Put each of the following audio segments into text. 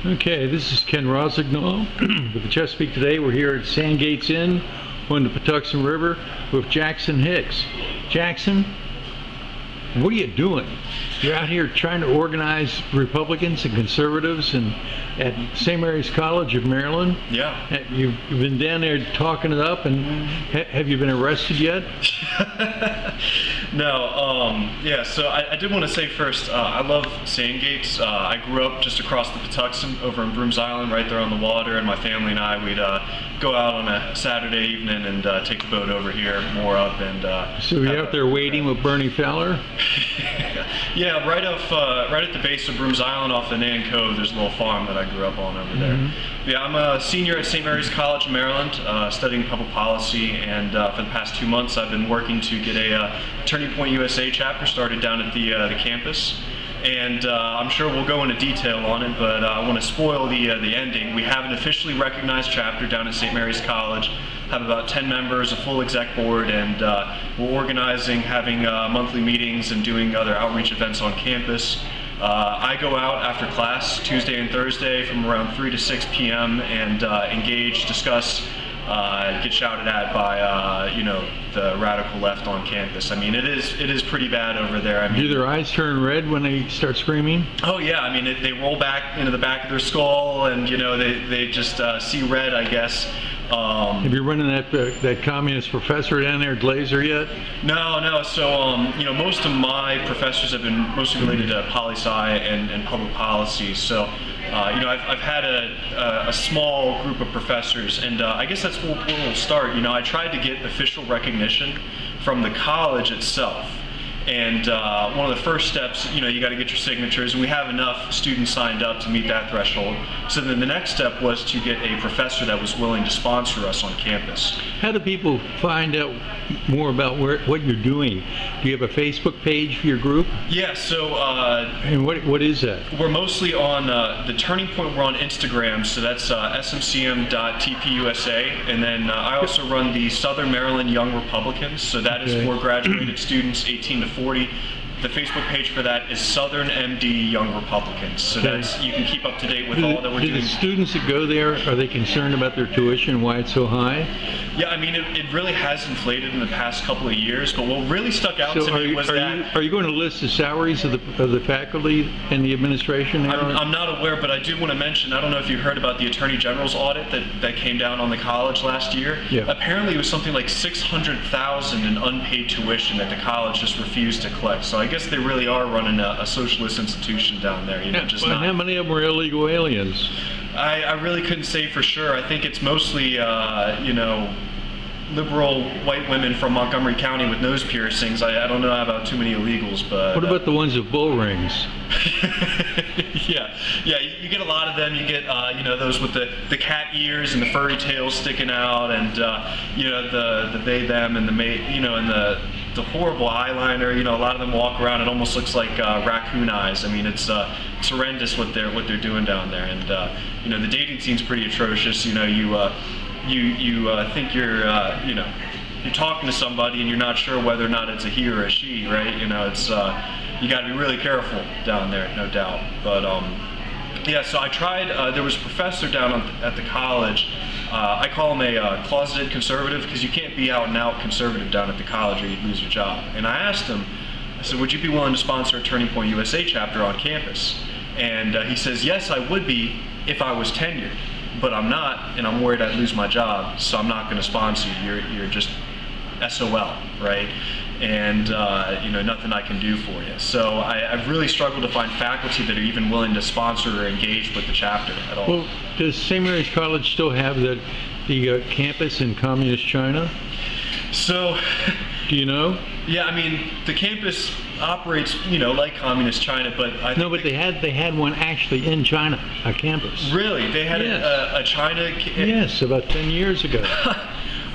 Okay, this is Ken Rosignol with the Chesapeake Today. We're here at Sandgates Inn on the Patuxent River with Jackson Hicks. Jackson, what are you doing? You're out here trying to organize Republicans and conservatives at St. Mary's College of Maryland. Yeah. You've been down there talking it up, and have you been arrested yet? No, yeah, so I did want to say first, I love Sandgates. I grew up just across the Patuxent over in Brooms Island, right there on the water, and my family and I, we'd go out on a Saturday evening and take the boat over here, moor up, and... So you're out there waiting with Bernie Fowler? Yeah, right at the base of Brooms Island off the Nan Cove, there's a little farm that I grew up on over there. Yeah, I'm a senior at St. Mary's College of Maryland, studying public policy, and for the past 2 months I've been working to get a Turning Point USA chapter started down at the campus. And I'm sure we'll go into detail on it, but I want to spoil the ending. We have an officially recognized chapter down at St. Mary's College, have about 10 members, a full exec board, and we're organizing, having monthly meetings and doing other outreach events on campus. I go out after class Tuesday and Thursday from around 3 to 6 p.m. and engage, discuss, get shouted at by the radical left on campus. I mean, it is pretty bad over there. I mean, do their eyes turn red when they start screaming? Oh yeah, I mean they roll back into the back of their skull, and they just see red, I guess. Have you run into that communist professor down there, Glazer, yet? No. So most of my professors have been mostly related to poli-sci and public policy. So. I've had a small group of professors, and I guess that's where we'll start. I tried to get official recognition from the college itself. And one of the first steps, you got to get your signatures, and we have enough students signed up to meet that threshold. So then the next step was to get a professor that was willing to sponsor us on campus. How do people find out more about what you're doing? Do you have a Facebook page for your group? Yeah, so... and what is that? We're mostly on the Turning Point. We're on Instagram, so that's smcm.tpusa. And then I also run the Southern Maryland Young Republicans, so that is for graduated students 18 to 40. The Facebook page for that is Southern MD Young Republicans. So that's, you can keep up to date with all that we're doing. Do the students that go there, are they concerned about their tuition, why it's so high? Yeah, I mean, it really has inflated in the past couple of years, but what really stuck out to me was that... Are you going to list the salaries of the faculty and the administration? I'm not aware, but I do want to mention, I don't know if you heard about the Attorney General's audit that came down on the college last year. Yeah. Apparently it was something like $600,000 in unpaid tuition that the college just refused to collect. So I guess they really are running a socialist institution down there. How many of them are illegal aliens? I really couldn't say for sure. I think it's mostly, liberal white women from Montgomery County with nose piercings. I don't know about too many illegals, but... What about the ones with bull rings? Yeah, you get a lot of them. You get, those with the cat ears and the furry tails sticking out, and, the they, them, and the and the horrible eyeliner. A lot of them walk around, it almost looks like raccoon eyes. I mean, it's horrendous what they're doing down there, and, the dating scene's pretty atrocious. You think you're talking to somebody and you're not sure whether or not it's a he or a she, right? It's you got to be really careful down there, no doubt. But yeah, so I tried. There was a professor down at the college. I call him a closeted conservative because you can't be out and out conservative down at the college or you'd lose your job. And I asked him, I said, would you be willing to sponsor a Turning Point USA chapter on campus? And he says, yes, I would be if I was tenured. But I'm not, and I'm worried I'd lose my job, so I'm not going to sponsor you. You're just SOL, right? And nothing I can do for you. So I've really struggled to find faculty that are even willing to sponsor or engage with the chapter at all. Well, does St. Mary's College still have the campus in communist China? So, do you know? Yeah, I mean, the campus operates, like communist China, but they had one actually in China, a campus. Really? They had a China... Yes, about 10 years ago.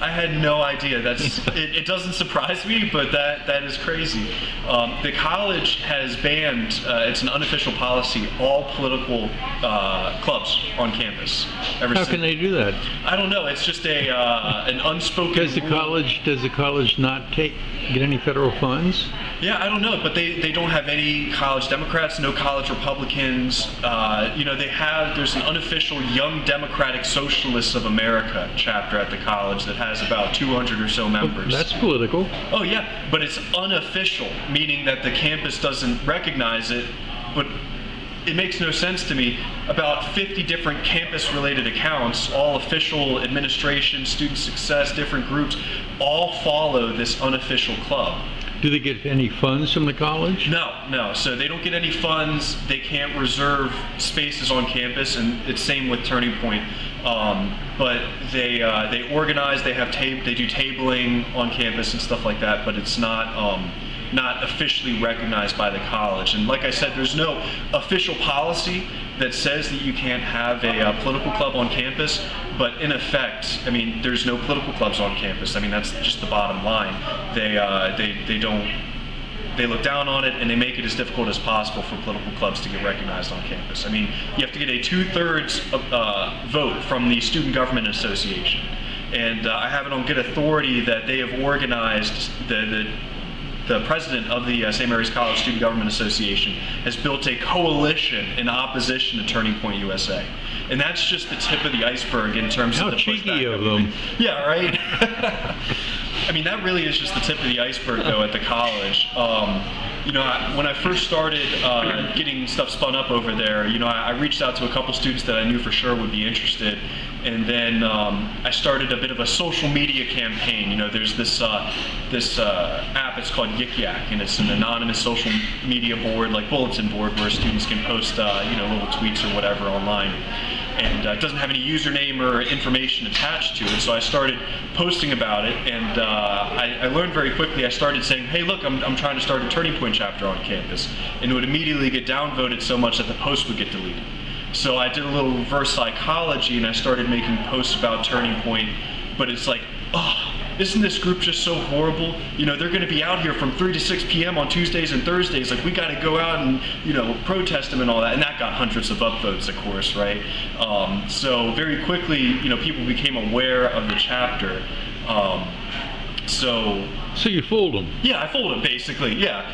I had no idea. It doesn't surprise me, but that is crazy. The college has banned, it's an unofficial policy, all political clubs on campus. How can they do that? I don't know. It's just an unspoken Does the rule. college not get any federal funds? Yeah, I don't know, but they don't have any college Democrats, no college Republicans. There's an unofficial Young Democratic Socialists of America chapter at the college that has about 200 or so members. That's political. Oh yeah, but it's unofficial, meaning that the campus doesn't recognize it, but it makes no sense to me. About 50 different campus-related accounts, all official, administration, student success, different groups, all follow this unofficial club. Do they get any funds from the college? No. So they don't get any funds. They can't reserve spaces on campus, and it's same with Turning Point. But they organize. They do tabling on campus and stuff like that. But it's not officially recognized by the college. And like I said, there's no official policy that says that you can't have a political club on campus, but in effect, I mean, there's no political clubs on campus. I mean, that's just the bottom line. They look down on it, and they make it as difficult as possible for political clubs to get recognized on campus. I mean, you have to get a 2/3 vote from the Student Government Association. And I have it on good authority that they have organized the president of the St. Mary's College Student Government Association has built a coalition in opposition to Turning Point USA. And that's just the tip of the iceberg in terms of the pushback. How cheeky of that we've them. been- Yeah, right? I mean, that really is just the tip of the iceberg, though, at the college. When I first started getting stuff spun up over there, I reached out to a couple students that I knew for sure would be interested. And then I started a bit of a social media campaign. There's this app, it's called Yik Yak, and it's an anonymous social media board, like bulletin board, where students can post, little tweets or whatever online. And it doesn't have any username or information attached to it, so I started posting about it, and I learned very quickly. I started saying, hey, look, I'm trying to start a Turning Point chapter on campus, and it would immediately get downvoted so much that the post would get deleted. So I did a little reverse psychology, and I started making posts about Turning Point, but it's like, isn't this group just so horrible? They're going to be out here from 3 to 6 p.m. on Tuesdays and Thursdays. Like, we got to go out and, protest them and all that. And that got hundreds of upvotes, of course, right? So very quickly, people became aware of the chapter. So you fooled them. Yeah, I fooled it, basically. Yeah.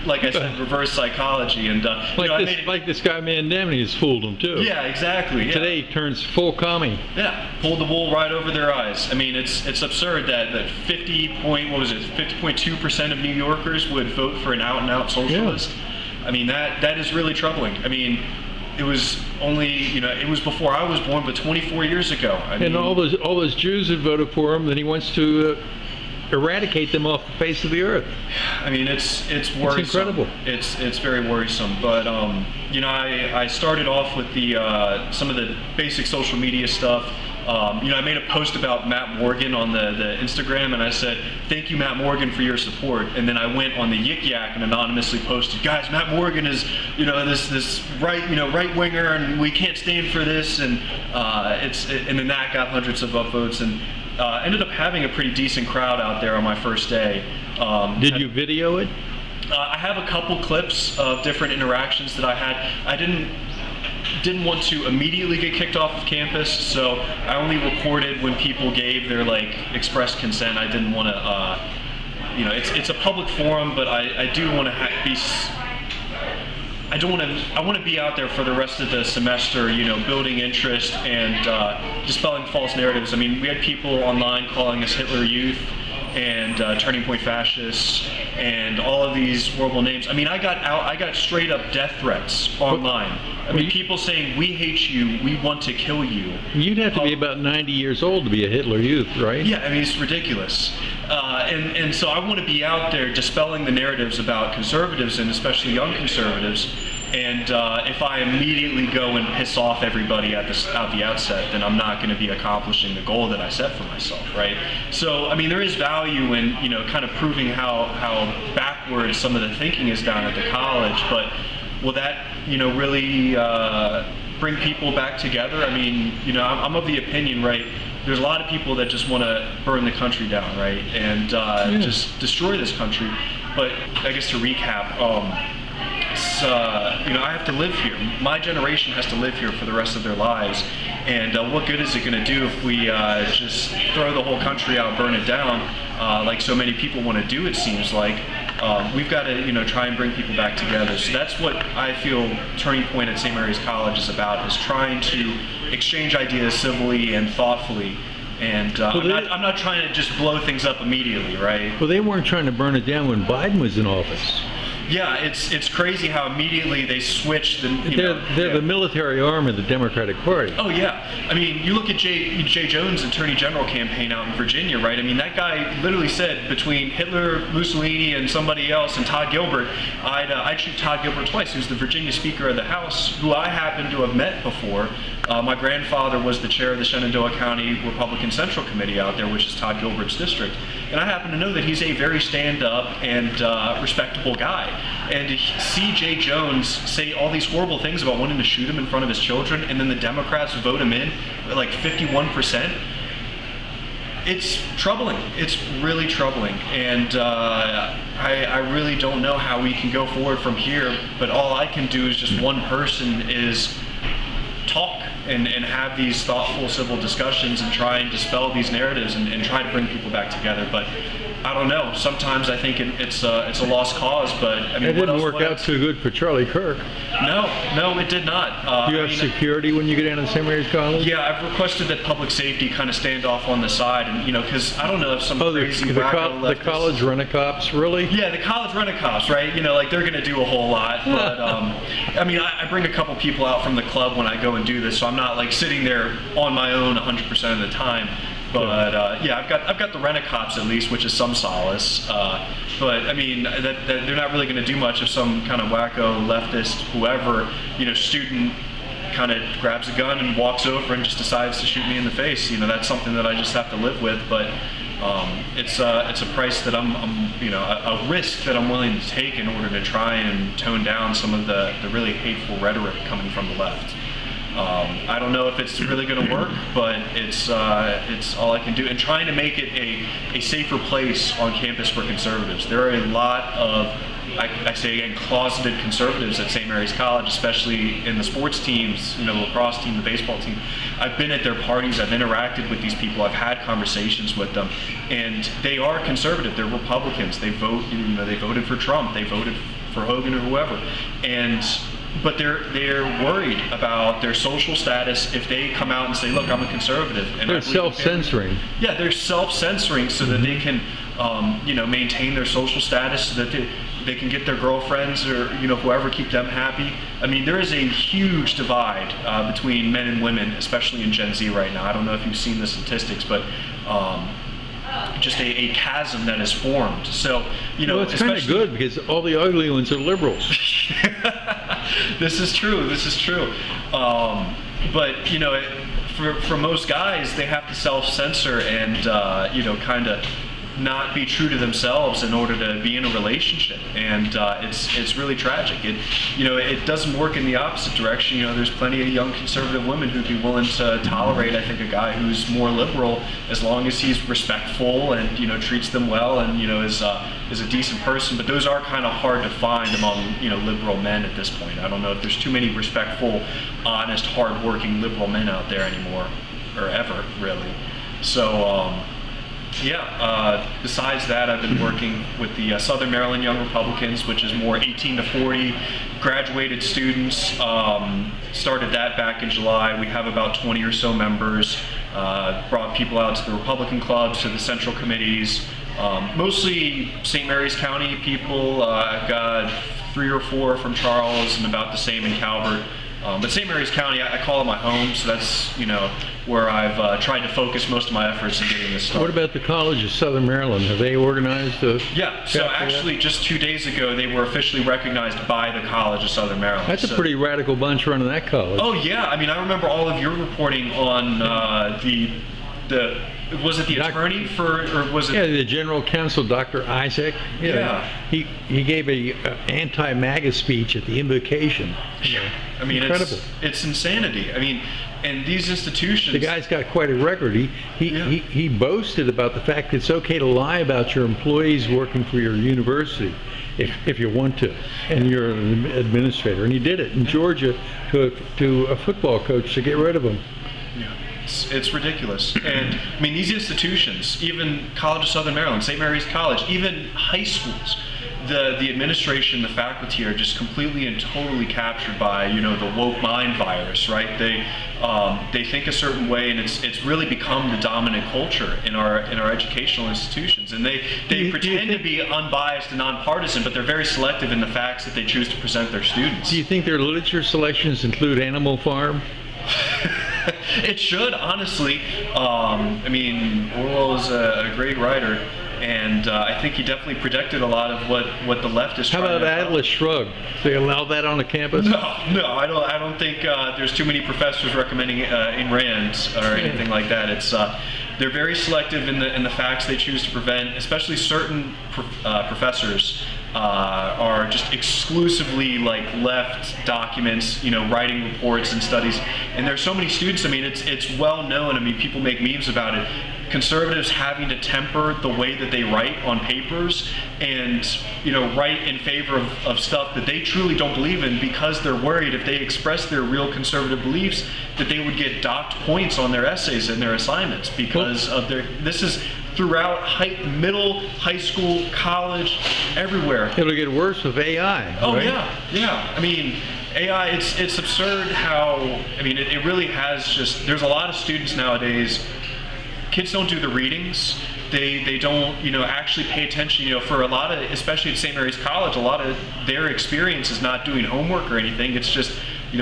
Like I said, reverse psychology. And, Like this guy Mandamini has fooled them, too. Yeah, exactly. Yeah. Today he turns full commie. Yeah, pulled the wool right over their eyes. I mean, it's absurd that 50.2% of New Yorkers would vote for an out-and-out socialist. Yeah. I mean, that is really troubling. I mean, it was only, it was before I was born, but 24 years ago. I mean, all those Jews had voted for him, then he wants to eradicate them off the face of the earth. I mean, it's worrisome. It's incredible. It's very worrisome. But I started off with some of the basic social media stuff. I made a post about Matt Morgan on the Instagram, and I said, "Thank you, Matt Morgan, for your support." And then I went on the Yik Yak and anonymously posted, "Guys, Matt Morgan is, this right winger, and we can't stand for this." And and then that got hundreds of upvotes, and ended up having a pretty decent crowd out there on my first day. Did you video it? I have a couple clips of different interactions that I had. I didn't want to immediately get kicked off of campus, so I only recorded when people gave their express consent. I didn't want to, it's a public forum, but I do want to be. I want to be out there for the rest of the semester, building interest and dispelling false narratives. I mean, we had people online calling us Hitler Youth and Turning Point fascists and all of these horrible names. I mean, I got straight up death threats online. I mean, people saying, "We hate you, we want to kill you." You'd have to be about 90 years old to be a Hitler Youth, right? Yeah, I mean, it's ridiculous. And so I want to be out there dispelling the narratives about conservatives, and especially young conservatives. And if I immediately go and piss off everybody at the outset, then I'm not going to be accomplishing the goal that I set for myself, right? So, I mean, there is value in, kind of proving how backwards some of the thinking is down at the college, but will that, really bring people back together? I mean, I'm of the opinion, right, there's a lot of people that just want to burn the country down, right, and just destroy this country. But I guess to recap, I have to live here. My generation has to live here for the rest of their lives. And what good is it going to do if we just throw the whole country out, burn it down, like so many people want to do, it seems like. We've got to, try and bring people back together. So that's what I feel Turning Point at St. Mary's College is about, is trying to exchange ideas civilly and thoughtfully. And I'm not trying to just blow things up immediately, right? Well, they weren't trying to burn it down when Biden was in office. Yeah, it's crazy how immediately they switched. They're the military arm of the Democratic Party. Oh yeah, I mean, you look at Jay Jones' Attorney General campaign out in Virginia, right? I mean, that guy literally said between Hitler, Mussolini, and somebody else, and Todd Gilbert, I'd shoot Todd Gilbert twice. Who's the Virginia Speaker of the House, who I happen to have met before. My grandfather was the chair of the Shenandoah County Republican Central Committee out there, which is Todd Gilbert's district. And I happen to know that he's a very stand-up and respectable guy. And to see Jay Jones say all these horrible things about wanting to shoot him in front of his children, and then the Democrats vote him in at like 51%, it's troubling. It's really troubling. And I really don't know how we can go forward from here, but all I can do is just one person is talk and have these thoughtful civil discussions and try and dispel these narratives and try to bring people back together. But I don't know. Sometimes I think it's a lost cause, but I mean, it didn't work out too good for Charlie Kirk. No, it did not. Do you have security when you get down to St. Mary's College? Yeah, I've requested that public safety kind of stand off on the side, and because I don't know if some crazy wacko the college rent-a-cops, really? Yeah, the college rent-a-cops, right? Like they're going to do a whole lot, but I mean, I bring a couple people out from the club when I go and do this, so I'm not like sitting there on my own 100% of the time. But I've got the rent-a-cops at least, which is some solace. But I mean, that they're not really going to do much if some kind of wacko leftist, whoever, student, kind of grabs a gun and walks over and just decides to shoot me in the face. That's something that I just have to live with. But it's a price that I'm a risk that I'm willing to take in order to try and tone down some of the really hateful rhetoric coming from the left. I don't know if it's really going to work, but it's all I can do. And trying to make it a safer place on campus for conservatives. There are a lot of, I say again, closeted conservatives at St. Mary's College, especially in the sports teams, the lacrosse team, the baseball team. I've been at their parties, I've interacted with these people, I've had conversations with them, and they are conservative, they're Republicans, they vote, they voted for Trump, they voted for Hogan or whoever, but they're worried about their social status if they come out and say, look, I'm a conservative. And they're self-censoring. Yeah, they're self-censoring so that they can, maintain their social status, so that they can get their girlfriends or, whoever, keep them happy. I mean, there is a huge divide between men and women, especially in Gen Z right now. I don't know if you've seen the statistics, but just a chasm that has formed. So, well, it's kind of good because all the ugly ones are liberals. This is true. But for most guys, they have to self-censor and kind of not be true to themselves in order to be in a relationship, and it's really tragic. It doesn't work in the opposite direction. There's plenty of young conservative women who'd be willing to tolerate, I think, a guy who's more liberal as long as he's respectful and treats them well and is a decent person. But those are kind of hard to find among liberal men at this point. I don't know if there's too many respectful, honest, hard-working liberal men out there anymore, or ever really. So. Besides that, I've been working with the Southern Maryland Young Republicans, which is more 18 to 40 graduated students. Started that back in July. We have about 20 or so members. Brought people out to the Republican clubs, to the central committees. Mostly St. Mary's County people. I've got 3 or 4 from Charles and about the same in Calvert. But St. Mary's County, I call it my home, so that's, where I've tried to focus most of my efforts in getting this started. What about the College of Southern Maryland? Have they organized a... Yeah, so actually just 2 days ago, they were officially recognized by the College of Southern Maryland. That's a pretty radical bunch running that college. Oh, yeah. I mean, I remember all of your reporting on the Was it the attorney for, or was it? Yeah, the general counsel, Dr. Isaac. Yeah. He gave a anti-MAGA speech at the invocation. I mean, incredible. It's insanity. I mean, and these institutions. The guy's got quite a record. He boasted about the fact that it's okay to lie about your employees working for your university if you want to, and you're an administrator. And he did it in Georgia to a football coach to get rid of him. Yeah. It's ridiculous. And I mean, these institutions, even College of Southern Maryland, St. Mary's College, even high schools, the administration, the faculty are just completely and totally captured by, the woke mind virus, right? They think a certain way, and it's really become the dominant culture in our educational institutions. And they pretend to be unbiased and nonpartisan, but they're very selective in the facts that they choose to present their students. Do you think their literature selections include Animal Farm? It should, honestly. I mean, Orwell is a great writer, and I think he definitely predicted a lot of what the leftists. How about Atlas Shrugged? Do they allow that on the campus? No, I don't think there's too many professors recommending Ayn Rand or anything like that. It's they're very selective in the facts they choose to prevent, especially certain professors. Are just exclusively like left documents, writing reports and studies. And there's so many students, I mean, it's well known, I mean, people make memes about it. Conservatives having to temper the way that they write on papers and, write in favor of stuff that they truly don't believe in because they're worried if they express their real conservative beliefs that they would get docked points on their essays and their assignments because of this is throughout middle, high school, college, everywhere. It'll get worse with AI. Oh, right? yeah. I mean, AI, it's absurd how, I mean, it really has just, there's a lot of students nowadays, kids don't do the readings. They don't, actually pay attention, for a lot of, especially at St. Mary's College, a lot of their experience is not doing homework or anything. It's just,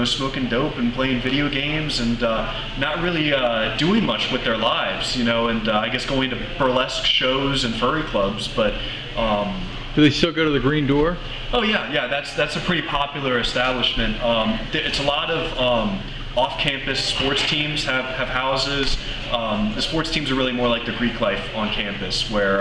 smoking dope and playing video games and not really doing much with their lives, and I guess going to burlesque shows and furry clubs, but... Do they still go to the Green Door? Oh, yeah, that's a pretty popular establishment. It's a lot of off-campus sports teams have houses. The sports teams are really more like the Greek life on campus, where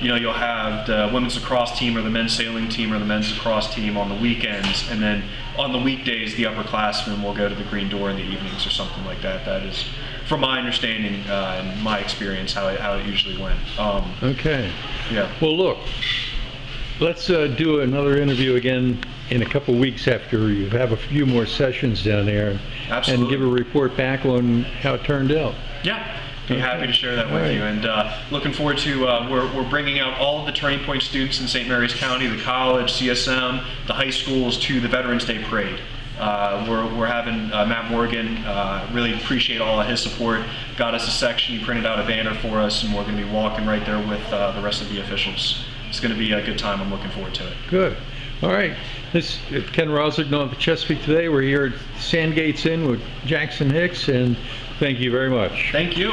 you'll have the women's lacrosse team or the men's sailing team or the men's lacrosse team on the weekends, and then on the weekdays the upperclassmen will go to the Green Door in the evenings or something like that. That is, from my understanding and my experience, how it usually went. Okay. Yeah. Well, look, let's do another interview again in a couple weeks after you have a few more sessions down there. Absolutely. And give a report back on how it turned out. Yeah. Be happy to share that with you, and looking forward to we're bringing out all of the Turning Point students in St. Mary's County, the college, CSM, the high schools to the Veterans Day Parade. We're having Matt Morgan, really appreciate all of his support, got us a section, he printed out a banner for us, and we're going to be walking right there with the rest of the officials. It's going to be a good time. I'm looking forward to it. Good. All right. This is Ken Rosignol at the Chesapeake Today. We're here at Sandgates Inn with Jackson Hicks, and thank you very much. Thank you.